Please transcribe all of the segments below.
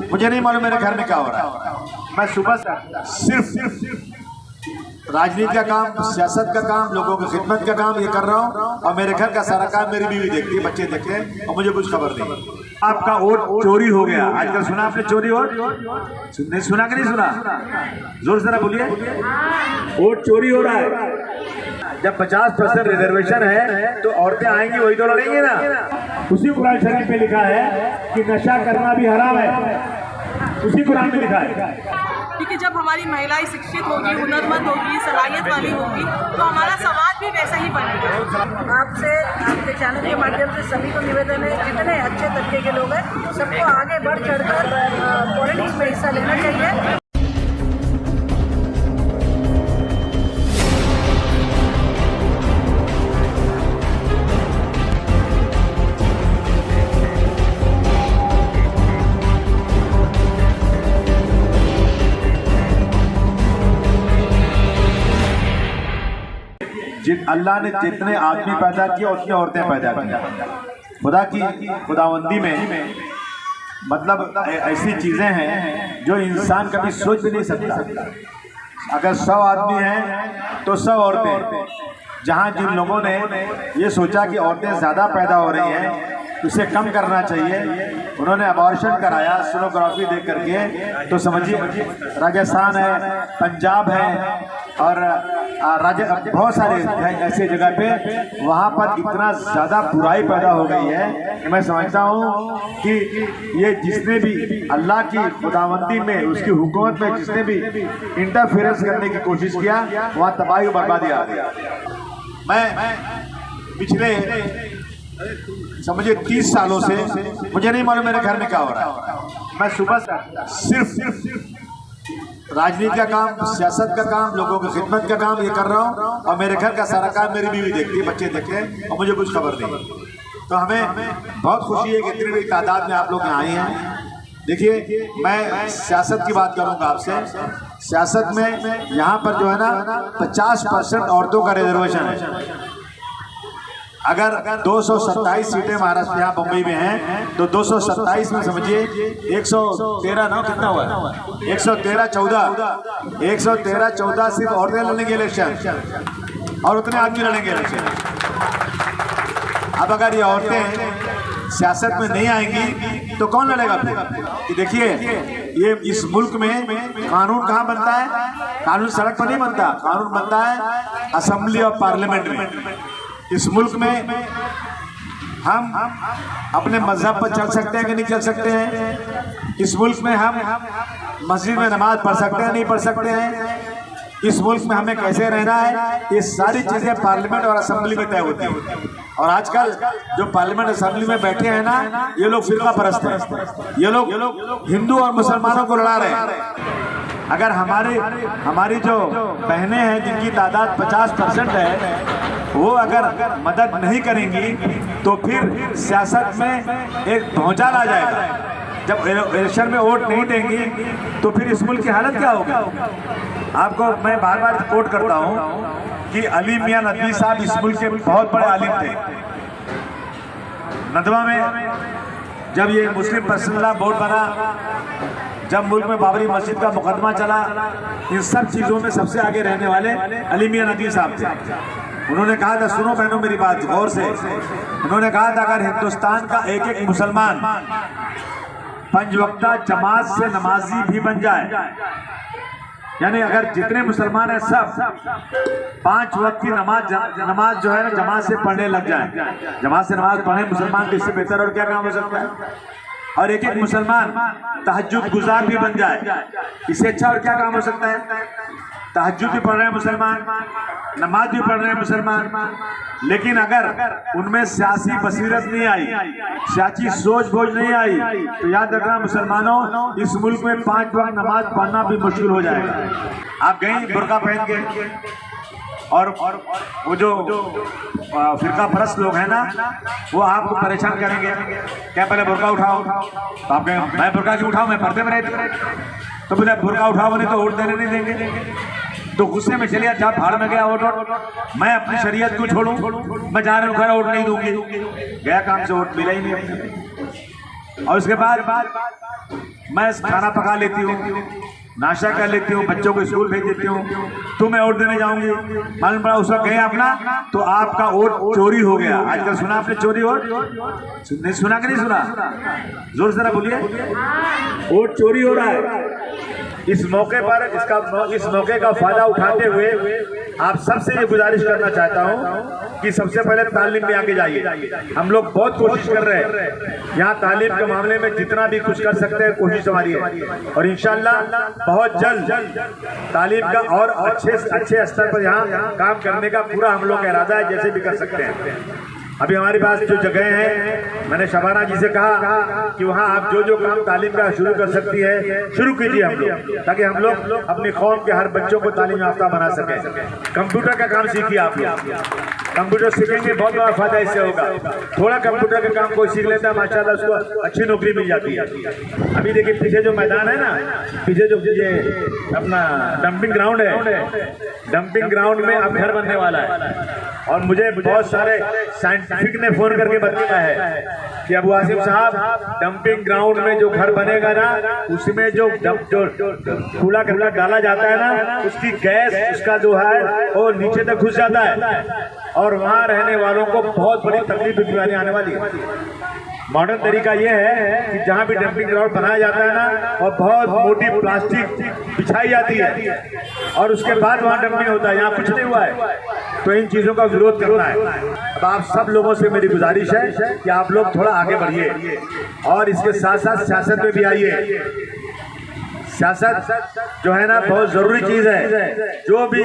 मुझे नहीं मालूम मेरे घर में क्या हो रहा है। मैं सुबह सिर्फ राजनीति का काम, सियासत का काम, लोगों की खिदमत का काम ये कर रहा हूँ और मेरे घर का सारा काम मेरी बीवी देखती है, बच्चे देखते हैं और मुझे कुछ खबर नहीं। आपका वोट चोरी हो गया आजकल, सुना आपने चोरी वोट? नहीं सुना कि नहीं सुना? जोर से ना बोलिए। वोट चोरी हो रहा है। जब 50% रिजर्वेशन है तो औरतें आएंगी, वही तो लड़ेंगे ना। उसी कुरान शरीफ में लिखा है कि नशा करना भी हराम है, उसी कुरान में लिखा है। क्योंकि जब हमारी महिलाएं शिक्षित होगी, हुनरमंद होगी, सलाहियत वाली होगी तो हमारा समाज भी वैसा ही बनेगा। आपसे, आपके चैनल के माध्यम से सभी को निवेदन है, जितने अच्छे तबके के लोग हैं सबको आगे बढ़ चढ़कर पॉलिटिक्स में हिस्सा लेना चाहिए। अल्लाह ने जितने आदमी पैदा किए उतनी औरतें पैदा की। खुदा की खुदावंदी में मतलब ऐसी चीजें हैं जो इंसान कभी सोच भी नहीं सकता। अगर 100 आदमी हैं तो 100 औरतें। जहां जिन लोगों ने ये सोचा कि औरतें ज्यादा पैदा हो रही हैं उसे कम करना चाहिए, उन्होंने अबॉर्शन कराया सोनोग्राफी देख करके। तो समझिए राजस्थान है, पंजाब है और बहुत सारे ऐसे जगह पे वहाँ पर इतना ज़्यादा बुराई पैदा हो गई है कि मैं समझता हूँ कि ये जिसने भी अल्लाह की खुदावंदी में, उसकी हुकूमत में जिसने भी इंटरफेरेंस करने की कोशिश किया वहाँ तबाही और बर्बादी आ गई। मैं पिछले समझिए 30 सालों से, मुझे नहीं मालूम मेरे घर में क्या हो रहा है। मैं सुबह सिर्फ राजनीति का काम, सियासत का काम, लोगों की खिदमत का काम ये कर रहा हूँ और मेरे घर का सारा काम मेरी बीवी देखती है, बच्चे देखते हैं और मुझे कुछ खबर नहीं। तो हमें बहुत खुशी है कि इतनी बड़ी तादाद में आप लोग यहाँ आए हैं। देखिए मैं सियासत की बात करूँगा आपसे। सियासत में यहाँ पर जो है ना 50% औरतों का रिजर्वेशन है। अगर 227 सीटें महाराष्ट्र यहाँ बम्बई में हैं तो 227 में समझिए 113 ना कितना हुआ है? 113-14 सिर्फ औरतें लड़ेंगे इलेक्शन और उतने आदमी लड़ेंगे इलेक्शन। अब अगर ये औरतें सियासत में नहीं आएंगी तो कौन लड़ेगा फिर? कि देखिए ये इस मुल्क में कानून कहाँ बनता है? कानून सड़क पर नहीं बनता, कानून बनता है असेंबली और पार्लियामेंट में। इस मुल्क में हम अपने मजहब पर चल सकते हैं कि नहीं चल सकते हैं? इस मुल्क में हम मस्जिद में नमाज पढ़ सकते हैं नहीं पढ़ सकते हैं? इस मुल्क में हमें कैसे रहना है, ये सारी चीज़ें पार्लियामेंट और असेंबली में तय होती हैं। और आजकल जो पार्लियामेंट असेंबली में बैठे हैं ना, ये लोग फिरका परस्त हैं। ये लोग हिंदू और मुसलमानों को लड़ा रहे हैं। अगर हमारी जो बहनें हैं जिनकी तादाद 50% है, वो अगर मदद नहीं करेंगी तो फिर सियासत में एक भौचाल आ जाएगा। जब इलेक्शन में वोट नहीं देंगी तो फिर इस मुल्क की हालत क्या होगी? आपको मैं बार बार कोट करता हूँ कि अली मियां नदवी साहब इस मुल्क के बहुत बड़े आलिम थे। नदवा में जब ये मुस्लिम पर्सनल बोर्ड बना, जब मुल्क में बाबरी मस्जिद का मुकदमा चला, इन सब चीज़ों में सबसे आगे रहने वाले अली मियां नदवी साहब थे। उन्होंने कहा था, सुनो बहनों मेरी बात गौर से, उन्होंने कहा था अगर हिंदुस्तान का एक एक मुसलमान 5 वक्ता जमात से नमाजी भी बन जाए, यानी अगर जितने मुसलमान हैं सब 5 वक्त की नमाज जो है ना जमात से पढ़ने लग जाए, जमात से नमाज पढ़े मुसलमान, तो इससे बेहतर और क्या काम हो सकता है? और एक एक मुसलमान तहज्जुद गुजार भी बन जाए, इससे अच्छा और क्या काम हो सकता है? तहज्जुद भी पढ़ रहे हैं मुसलमान, नमाज भी पढ़ रहे हैं मुसलमान, लेकिन अगर उनमें सियासी बसीरत नहीं आई, सियासी सोच बोझ नहीं आई, तो याद रखना मुसलमानों, इस मुल्क में 5 वक्त नमाज पढ़ना भी मुश्किल हो जाएगा। आप गए बुर्का पहन के और वो जो फिरका परस्त लोग हैं ना, वो आपको परेशान करेंगे, क्या पहले बुर्का उठाओ, तो आप कहेंगे मैं बुर्का क्यों उठाऊं, मैं पर्दे में रहती, तो बोले बुर्का उठाओ नहीं तो वोट देने नहीं देंगे। तो गुस्से में चलिए जा भाड़ में गया वोट, मैं अपनी शरीयत क्यों छोड़ूं, मैं जा रहा हूँ वोट नहीं दूंगी, गया काम से वोट मिला ही नहीं। और उसके बाद मैं खाना पका लेती हूँ, नाश्ता कर लेती हूँ, बच्चों को स्कूल भेज देती हूँ, तो मैं वोट देने जाऊंगी। मालूम पड़ा उस वक्त गए अपना तो आपका वोट चोरी हो गया। आजकल सुना आपने चोरी वोट? नहीं सुना कि नहीं सुना? जोर से बोलिए, वोट चोरी हो रहा है। इस मौके पर इस मौके का फायदा उठाते हुए आप सबसे ये गुजारिश करना चाहता हूँ कि सबसे पहले तालीम में आगे जाइए। हम लोग बहुत कोशिश कर रहे हैं यहाँ तालीम के मामले में, जितना भी कुछ कर सकते हैं कोशिश हमारी है, और इंशाल्लाह बहुत जल्द तालीम का और अच्छे स्तर पर यहाँ काम करने का पूरा हम लोग का इरादा है, जैसे भी कर सकते हैं। अभी हमारे पास जो जगह है, मैंने शबाना जी से कहा कि वहाँ आप जो काम तालीम का शुरू कर सकती है शुरू कीजिए हम लोग, ताकि हम लोग अपनी कौम के हर बच्चों को तालीम याफ्ता बना सकें। कंप्यूटर का काम सीखिए आप लोग, कंप्यूटर सीखेंगे बहुत बड़ा फायदा इससे होगा। थोड़ा कंप्यूटर का काम कोई सीख लेता है माशाल्लाह उसको अच्छी नौकरी मिल जाती है। अभी देखिए पीछे जो मैदान है ना, पीछे जो ये अपना डंपिंग ग्राउंड है, डंपिंग ग्राउंड में अब घर बनने वाला है, और मुझे बहुत सारे साइंटिफिक ने फोन करके बताया है कि अबू आसिम साहब डंपिंग ग्राउंड में जो घर बनेगा ना, उसमें जो कूड़ा करकट डाला जाता है ना, उसकी गैस उसका जो है वो नीचे तक घुस जाता है, और वहाँ रहने वालों को बहुत बड़ी तकलीफ भी आने वाली है। मॉडर्न तरीका ये है कि जहाँ भी डंपिंग ग्राउंड बनाया जाता है ना, और बहुत मोटी प्लास्टिक बिछाई जाती है और उसके बाद वहाँ डंपिंग होता है, यहाँ कुछ नहीं हुआ है। तो इन चीज़ों का विरोध करना है। अब आप सब लोगों से मेरी गुजारिश है कि आप लोग थोड़ा आगे बढ़िए, और इसके साथ साथ सियासत में भी आइए। सियासत जो है ना बहुत जरूरी चीज है। जो भी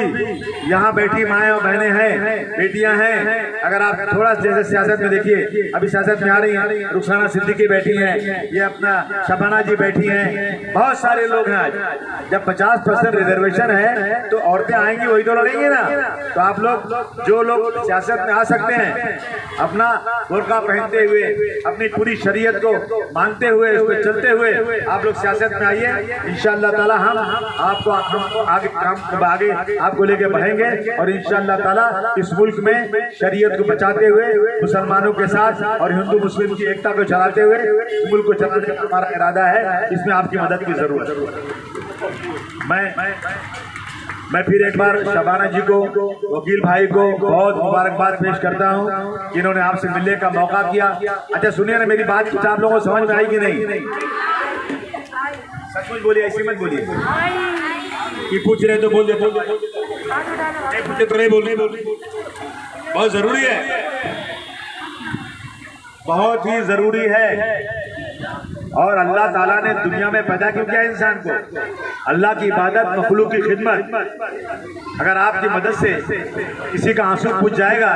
यहाँ बैठी माएँ और बहनें हैं, बेटियां हैं, अगर आप थोड़ा जैसे सियासत में देखिए, अभी सियासत में आ रही हैं, रुखसाना सिद्दीकी बैठी हैं, ये अपना शबाना जी बैठी हैं, बहुत सारे लोग हैं। आज जब 50% रिजर्वेशन है तो औरतें आएंगी, वही तो लड़ेंगी ना। तो आप लोग जो लोग सियासत में आ सकते हैं, अपना बुर्का पहनते हुए, अपनी पूरी शरीयत को मानते हुए, उस पर चलते हुए आप लोग सियासत में आइए। इंशाअल्लाह ताला हम आपको आगे आपको लेके बढ़ेंगे, और इंशाअल्लाह ताला इस मुल्क में शरीयत को बचाते हुए, मुसलमानों के साथ और हिंदू मुस्लिम की एकता को चलाते हुए इस मुल्क को चलाने का हमारा इरादा है। इसमें आपकी मदद की जरूरत है। मैं फिर एक बार शबाना जी को, वकील भाई को बहुत मुबारकबाद पेश करता हूँ जिन्होंने आपसे मिलने का मौका किया। अच्छा सुनिए ना, मेरी बात कुछ आप लोगों को समझ में आई कि नहीं? सच बोलिए, ऐसी मत बोलिए कि पूछ रहे तो बोल देते, नहीं पूछे तो नहीं बोलने। बहुत जरूरी है, बहुत ही जरूरी है। और अल्लाह ताला ने दुनिया में पैदा क्यों किया इंसान को? अल्लाह की इबादत, मखलूक की खिदमत। अगर आपकी मदद से किसी का आंसू पूछ जाएगा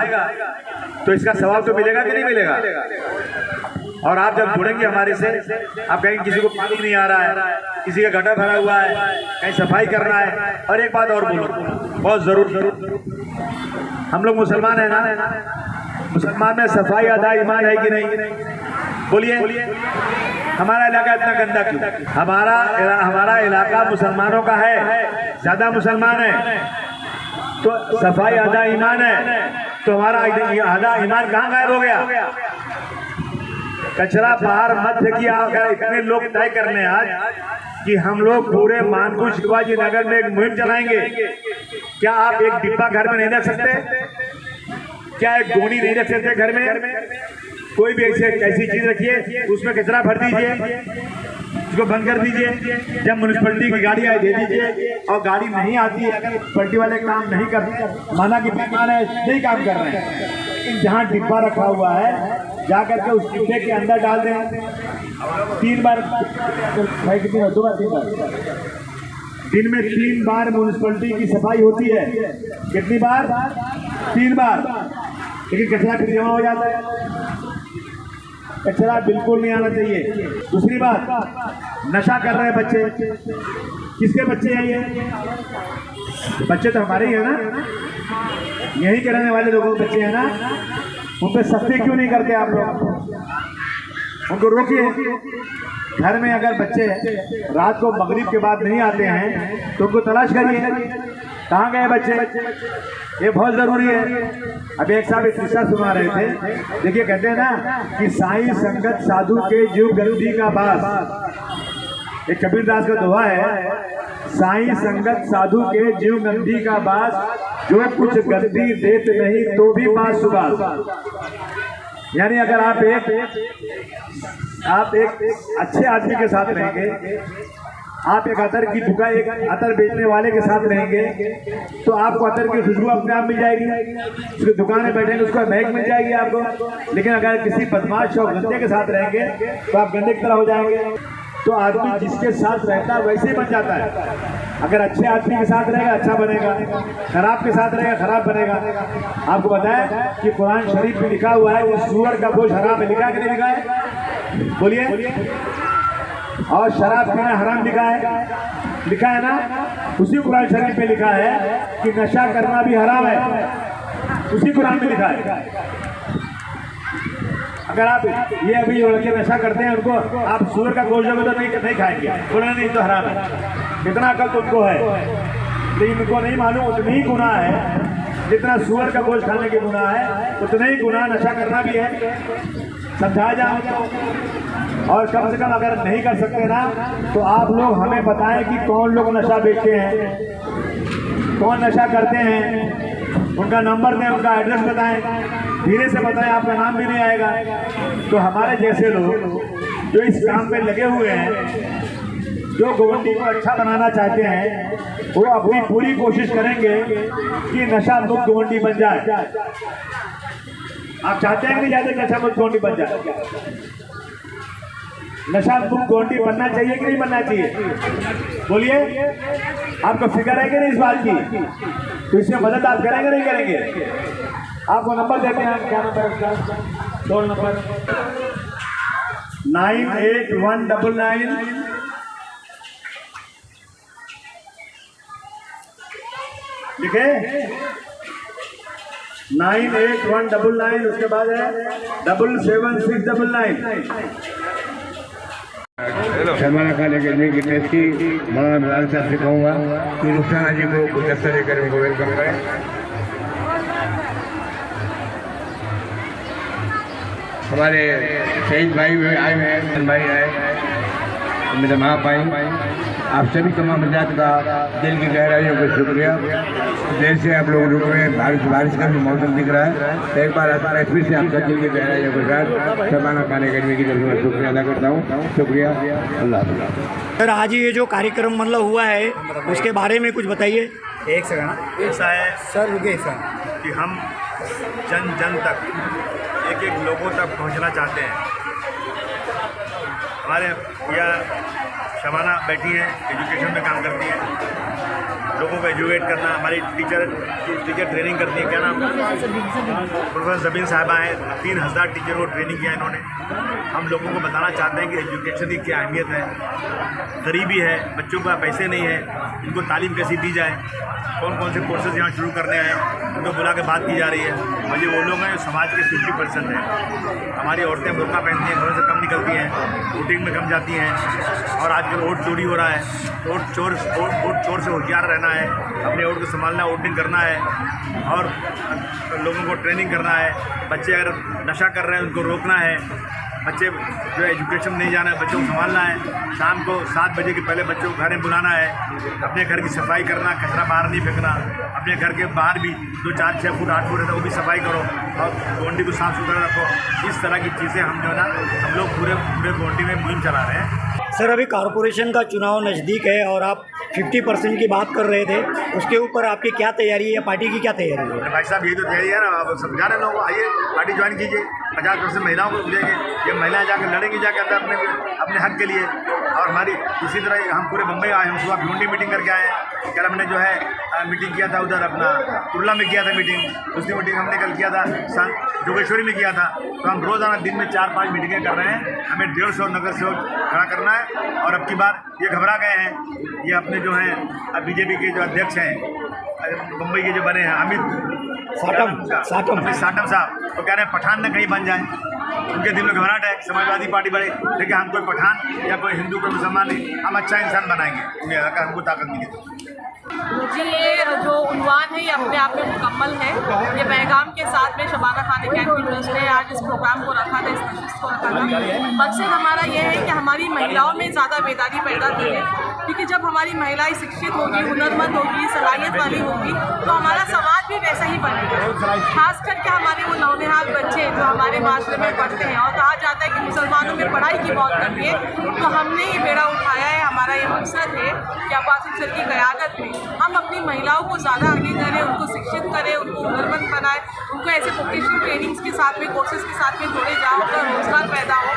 तो इसका सवाब तो मिलेगा कि नहीं मिलेगा? और आप जब जुड़ेंगे हमारे से, आप कहेंगे किसी को पानी नहीं आ रहा है, किसी का गड्ढा भरा हुआ है, कहीं सफाई करना है। और एक बात और बोलो, बहुत जरूर हम लोग मुसलमान है ना, मुसलमान में सफाई आधा ईमान है कि नहीं? बोलिए, हमारा इलाका इतना गंदा क्यों? हमारा इलाका मुसलमानों का है, ज्यादा मुसलमान है, तो सफाई आधा ईमान है। तो हमारा आधा ईमान कहाँ गायब हो गया? कचरा बाहर मत फेंकिए। अगर इतने लोग तय करने आज कि हम लोग पूरे मानपुर शिवाजी नगर में एक मुहिम चलाएंगे, क्या आप एक डिब्बा घर में नहीं रख सकते? क्या एक गोनी नहीं रख सकते घर में? कोई भी ऐसी चीज रखिए, उसमें कचरा भर दीजिए, उसको बंद कर दीजिए। जब म्यूनिसिपैलिटी की गाड़ी आए दे दीजिए, और गाड़ी नहीं आती है, अगर म्यूनिसिपैलिटी वाले काम नहीं करते, माना कि मेहमान है नहीं काम कर रहे हैं, लेकिन जहाँ डिब्बा रखा हुआ है जाकर के उस डिब्बे के अंदर डाल दें। 3 बार, दिन में 3 बार म्यूनिसिपैलिटी की सफाई होती है। कितनी बार? 3 बार। लेकिन कचरा फिर जमा हो जाता है। कचरा बिल्कुल नहीं आना चाहिए। दूसरी बात, नशा कर रहे हैं बच्चे। किसके बच्चे हैं ये? बच्चे तो हमारे ही है ना, यहीं के रहने वाले लोगों के बच्चे हैं ना। उन पर सख्ती क्यों नहीं करते आप लोग? उनको रोकिए। घर में अगर बच्चे रात को मगरिब के बाद नहीं आते हैं तो उनको तलाश करिए, कहाँ गए बच्चे। ये बहुत जरूरी है। अभी एक साहब एक किस्सा सुना रहे थे। देखिए, कहते हैं ना कि साईं संगत साधु के जीव गंदी का बास। एक कबीरदास का दोहा है, साईं संगत साधु के जीव गंधी का बास, जो कुछ गंदी देत नहीं तो भी बास सुबास। यानी अगर आप एक अच्छे आदमी के साथ रहेंगे, आप एक अतर की दुकान, एक अतर बेचने वाले के साथ रहेंगे तो आपको अतर की खुशबू अपने आप मिल जाएगी, उसकी दुकान में बैठेंगे उसका महक मिल जाएगी आपको। लेकिन अगर किसी बदमाश और गंदे के साथ रहेंगे तो आप गंदे की तरह हो जाएंगे। तो आदमी जिसके साथ रहता है वैसे ही बन जाता है। अगर अच्छे आदमी के साथ रहेगा अच्छा बनेगा, खराब के साथ रहेगा खराब बनेगा। आपको बताया कि कुरान शरीफ में लिखा हुआ है, उस सूअर का गोश्त हराम है, लिखा है कि नहीं लिखा है? बोलिए। और शराब पीना हराम लिखा है ना? उसी कुरान शरीफ में लिखा है कि नशा करना भी हराम है, उसी कुरान में लिखा है। अगर आप ये अभी लड़के नशा करते हैं, उनको आप सूअर का गोश्त दोगे तो नहीं खाएंगे, बोले नहीं तो हराम है। इतना अकल तो उनको है, लेकिन उनको नहीं मालूम उतनी ही गुनाह है जितना सूअर का गोश्त खाने की गुनाह है, उतना ही गुनाह नशा करना भी है। समझा जाए। और कम से कम अगर नहीं कर सकते ना तो आप लोग हमें बताएं कि कौन लोग नशा बेचते हैं, कौन नशा करते हैं, उनका नंबर दें, उनका एड्रेस बताएं, धीरे से बताएं, आपका नाम भी नहीं आएगा। तो हमारे जैसे लोग जो इस काम पे लगे हुए हैं, जो गोवंडी को अच्छा बनाना चाहते हैं, वो अपनी पूरी कोशिश करेंगे कि नशा मुक्त गोवंडी बन जाए। आप चाहते हैं कि नहीं चाहते नशा मुक्त गोवंडी बन जाए? नशा मुक्त गोवंडी बनना चाहिए कि नहीं बनना चाहिए? बोलिए। आपको फिक्र है कि नहीं इस बात की? तो इसमें मदद आप करेंगे नहीं करेंगे? आपको नंबर देते हैं, क्या नंबर है उसका? टोल नंबर 98199 लिखे 98199, उसके बाद है 77699। शर्माना खाने के लिए की टेस्टी मौलाना बिलाल साहब से कहूँगा कि रुखसाना जी को गुलदस्ता लेकर उनको वेलकम करें। हमारे शहीद भाई भी आए हुए हैं, भाई आए, मेरे माँ भाई, आप सभी तमाम हजरात का दिल की गहराइयों को शुक्रिया। देर से आप लोग रुक रहे हैं, बारिश का भी मौसम दिख रहा है, तो एक बार फिर से आपका दिल की गहराइयों के साथ शर्माना खाने अकेडमी की तरफ से शुक्रिया अदा करता हूँ। शुक्रिया, अल्लाह हाफ़िज़। सर आज ये जो कार्यक्रम मतलब हुआ है उसके बारे में कुछ बताइए। एक सेकंड। ऐसा है सर रुके सर कि हम जन जन तक एक एक लोगों तक पहुंचना चाहते हैं। हमारे यहाँ शबाना बैठी हैं, एजुकेशन में काम करती हैं, लोगों को एजुकेट करना। हमारी टीचर ट्रेनिंग करती है, क्या नाम? प्रोफेसर जबीन साहिबा हैं, 3000 टीचरों को ट्रेनिंग किया इन्होंने। हम लोगों को बताना चाहते हैं कि एजुकेशन की क्या अहमियत है। गरीबी है, बच्चों का पैसे नहीं है, इनको तालीम कैसी दी जाए, कौन कौन से कोर्सेज यहाँ शुरू करने हैं, उनको बुला के बात की जा रही है। मुझे वो लोग हैं जो समाज के 50% हैं। हमारी औरतें बुर्का पहनती हैं, घरों से कम निकलती हैं, वोटिंग में कम जाती हैं, और आजकल वोट चोरी हो रहा है। वोट चोर से होशियार रहना है, अपने वोट को संभालना, वोटिंग करना है, और लोगों को ट्रेनिंग करना है। बच्चे अगर नशा कर रहे हैं उनको रोकना है। बच्चे जो एजुकेशन नहीं जाना है, बच्चों को संभालना है। शाम को 7 बजे के पहले बच्चों को घर में बुलाना है, अपने घर की सफाई करना, कचरा बाहर नहीं फेंकना। अपने घर के बाहर भी जो 4, 6 फुट 8 फुट है वो भी सफाई करो, और गोंडी को साफ़ सुथरा रखो। इस तरह की चीज़ें हम जो है ना, हम लोग पूरे गोंडी में मुहिम चला रहे हैं। सर अभी कॉरपोरेशन का चुनाव नज़दीक है और आप 50% की बात कर रहे थे, उसके ऊपर आपकी क्या तैयारी है या पार्टी की क्या तैयारी है? भाई साहब, यही तो तैयारी है ना, आप समझा रहे लोग, आइए पार्टी ज्वाइन कीजिए। 50% महिलाओं को मिलेंगे, ये महिलाएं जाकर लड़ेंगी जाकर अंदर अपने हक के लिए। और हमारी इसी तरह हम पूरे मुंबई आए, हम सुबह भिवंडी मीटिंग करके आए हैं। कल हमने जो है मीटिंग किया था उधर अपना कुर्ला में किया था मीटिंग, दूसरी मीटिंग हमने कल किया था जोगेश्वरी में किया था। तो हम रोज़ाना दिन में 4-5 मीटिंगें कर रहे हैं। हमें 150 नगर सेवक खड़ा करना है। और अब की बार ये घबरा गए हैं, ये अपने जो हैं बीजेपी के जो अध्यक्ष हैं मुंबई के जो बने हैं अमित साटम साहब, तो कह रहे हैं पठान न कहीं बन जाए। उनके दिल में घबराहट है, समाजवादी पार्टी बढ़े, लेकिन हम कोई पठान या कोई हिंदू कोई मुसलमान नहीं, हम अच्छा इंसान बनाएंगे, उन्हें हमको ताकत मिली। जी, ये जो उन्वान है ये अपने आप में मुकम्मल है। ये पैगाम के साथ में शबाना खान अकेडमी ट्रस्ट ने आज इस प्रोग्राम को रखा था, इस नशिस्त को रखा था। मकसद हमारा ये है कि हमारी महिलाओं में ज़्यादा बेदारी पैदा करें, क्योंकि जब हमारी महिलाएं शिक्षित होगी, हुनरमंद होगी, सलाहियत वाली होगी, तो हमारा समाज भी वैसा ही बनेगा। खास करके हमारे वो नौनिहाल बच्चे जो हमारे माशरे में पढ़ते हैं, और कहा जाता है कि मुसलमानों में पढ़ाई की बहुत कमी है, तो हमने ये बेड़ा उठाया है। हमारा ये मकसद है कि अब्बास सर की क़यादत में हम अपनी महिलाओं को ज़्यादा आगे करें, उनको शिक्षित करें, उनको हुनरमंद बनाएं, उनको ऐसे वोकेशनल ट्रेनिंग्स के साथ में, कोर्सेज के साथ में जोड़े जाओ, उनका रोज़गार पैदा हो।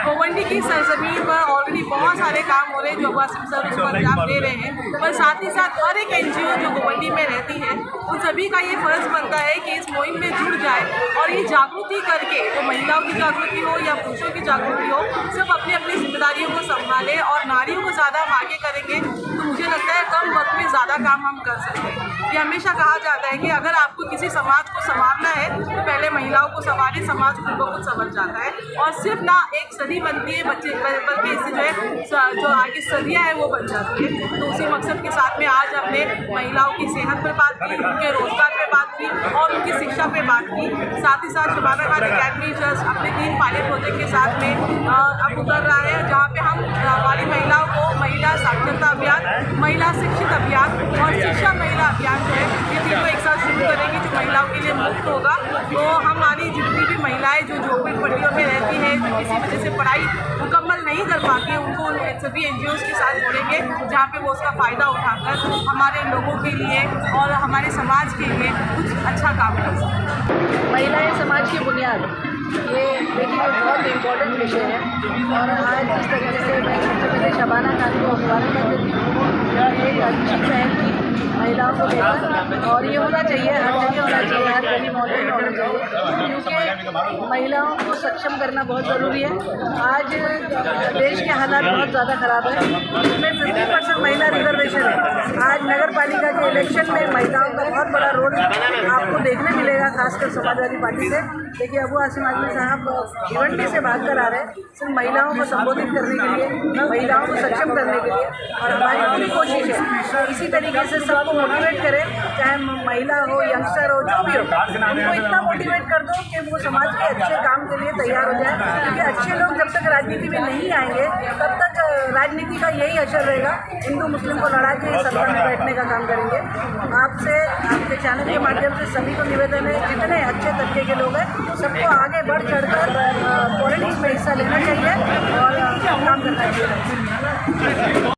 गोवंडी की सरजमीन पर ऑलरेडी बहुत सारे काम हो रहे हैं जो अब्बास सर उसको अंजाम दे रहे हैं, पर साथ ही साथ और एक NGO जो गोवंडी में रहती है, उन सभी का ये फ़र्ज़ बनता है कि इस मुहिम में जुड़ जाए और ये जागृति करके, वो महिलाओं की जागृति हो या पुरुषों की जागृति हो, सब अपनी अपनी जिम्मेदारियों को संभालें और नारियों को ज़्यादा हम आगे करेंगे तो मुझे लगता है कम वक्त में ज़्यादा काम हम कर सकते हैं। ये हमेशा कहा जाता है कि अगर आपको किसी समाज को संवारना है तो पहले महिलाओं को संवारें, समाज खुद ब खुद संवर जाता है। और सिर्फ ना एक सदी बनती है बच्चे, बल्कि इससे जो है जो आगे सदियाँ हैं वो बन जाती है। तो उसी मकसद के साथ में आज हमने महिलाओं की सेहत पर बात की, उनके रोज़गार पर बात की और उनकी शिक्षा पर बात की। साथ ही साथ शबाना खान अकेडमी ट्रस्ट अपने 3 पायलट प्रोजेक्ट के साथ में अब उतर रहा है, जहाँ पे हम हमारी महिलाओं को महिला साक्षरता अभियान, महिला शिक्षित अभियान और शिक्षा महिला अभियान जो है, ये तीनों एक साथ शुरू करेंगे जो महिलाओं के लिए मुफ्त होगा। तो हमारी जितनी भी महिलाएं जो झोपड़ी पट्टियों में रहती हैं, जो किसी वजह से पढ़ाई मुकम्मल नहीं कर पाती, उनको सभी NGOs के साथ जोड़ेंगे, जहाँ पे वो उसका फ़ायदा उठाकर हमारे लोगों के लिए और हमारे समाज के लिए कुछ अच्छा काम कर सकें। महिलाएं समाज की बुनियाद, ये देखिए बहुत इम्पोर्टेंट विषय है। और आज जिस तरीके से मैं सबसे पहले शबाना खान को मुबारकबाद देती हूँ, एक अच्छी पहल की महिलाओं को लेकर, और ये होना चाहिए, हर जगह होना चाहिए, हर गली मोहल्ले में होना चाहिए, क्योंकि महिलाओं को सक्षम करना बहुत ज़रूरी है। आज देश के हालात बहुत ज़्यादा ख़राब है, इसमें 50% महिला रिजर्वेशन है। आज नगर पालिका के इलेक्शन में महिलाओं का बहुत बड़ा रोल आपको देखने मिलेगा, खासकर समाजवादी पार्टी से। देखिए अबू आसिम आजमी साहब भिवंडी से भाग कर आ रहे हैं सिर्फ महिलाओं को संबोधित करने के लिए, महिलाओं को सक्षम करने के लिए, और हमारी पूरी कोशिश है इसी तरीके से सबको मोटिवेट करें, चाहे महिला हो, यंगस्टर हो, जो भी हो, उनको इतना मोटिवेट कर दो कि वो समाज के अच्छे काम के लिए तैयार हो जाए। क्योंकि अच्छे लोग जब तक राजनीति में नहीं आएंगे तब तक राजनीति का यही असर रहेगा, हिंदू मुस्लिम को लड़ा के सत्ता में बैठने का काम करेंगे। आपसे, आपके चैनल के माध्यम से सभी को निवेदन है, जितने अच्छे तबके के लोग हैं सबको आगे बढ़ चढ़कर पॉलिटिक्स में हिस्सा लेना चाहिए और काम करना चाहिए।